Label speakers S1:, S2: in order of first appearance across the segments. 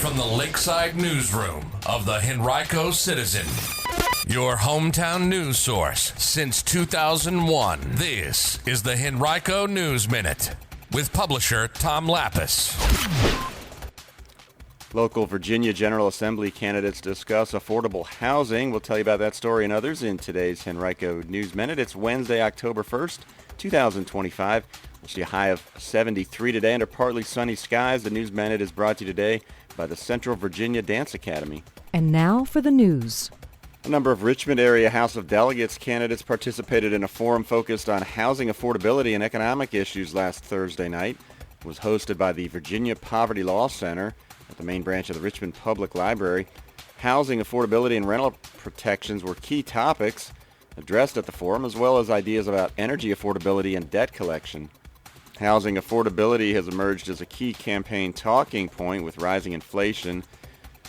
S1: from the Lakeside Newsroom of the Henrico Citizen, your hometown news source since 2001. This is the Henrico News Minute with publisher Tom Lapis.
S2: Local Virginia General Assembly candidates discuss affordable housing. We'll tell you about that story and others in today's Henrico News Minute. It's Wednesday, October 1st, 2025. We'll see a high of 73 today under partly sunny skies. The News Minute is brought to you today by the Central Virginia Dance Academy.
S3: And now for the news.
S2: A number of Richmond area House of Delegates candidates participated in a forum focused on housing affordability and economic issues last Thursday night. It was hosted by the Virginia Poverty Law Center at the main branch of the Richmond Public Library. Housing affordability and rental protections were key topics addressed at the forum, as well as ideas about energy affordability and debt collection. Housing affordability has emerged as a key campaign talking point, with rising inflation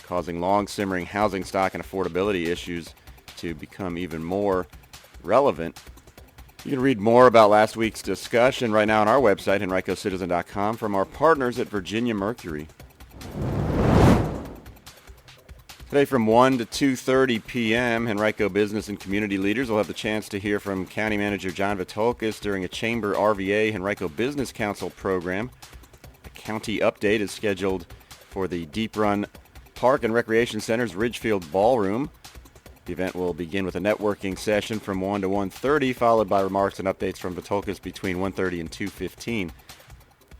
S2: causing long-simmering housing stock and affordability issues to become even more relevant. You can read more about last week's discussion right now on our website, henricocitizen.com, from our partners at Virginia Mercury. Today from 1 to 2:30 p.m., Henrico business and community leaders will have the chance to hear from County Manager John Vitolkis during a ChamberRVA Henrico Business Council program. A county update is scheduled for the Deep Run Park and Recreation Center's Ridgefield Ballroom. The event will begin with a networking session from 1 to 1:30, followed by remarks and updates from Vitolkis between 1:30 and 2:15.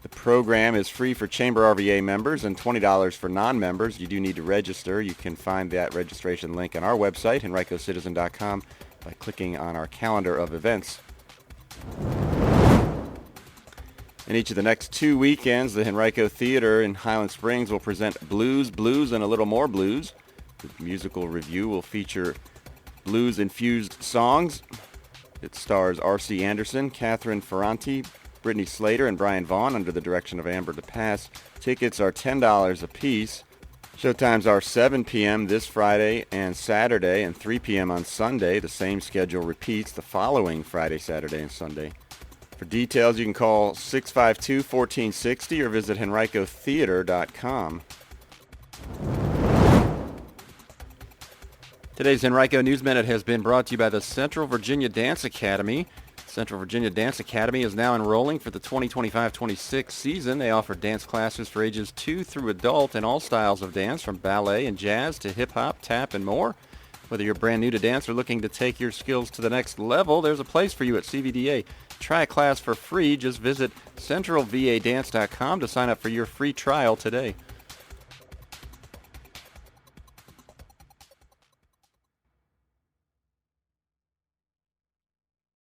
S2: The program is free for ChamberRVA members and $20 for non-members. You do need to register. You can find that registration link on our website, henricocitizen.com, by clicking on our calendar of events. In each of the next 2 weekends, the Henrico Theater in Highland Springs will present Blues, Blues, and a Little More Blues. The musical review will feature blues-infused songs. It stars R.C. Anderson, Catherine Ferranti, Brittany Slater, and Brian Vaughn under the direction of Amber DePass. Tickets are $10 a piece. Showtimes are 7 p.m. this Friday and Saturday and 3 p.m. on Sunday. The same schedule repeats the following Friday, Saturday, and Sunday. For details, you can call 652-1460 or visit henricotheater.com. Today's Henrico News Minute has been brought to you by the Central Virginia Dance Academy. Central Virginia Dance Academy is now enrolling for the 2025-26 season. They offer dance classes for ages 2 through adult in all styles of dance, from ballet and jazz to hip-hop, tap, and more. Whether you're brand new to dance or looking to take your skills to the next level, there's a place for you at CVDA. Try a class for free. Just visit centralvadance.com to sign up for your free trial today.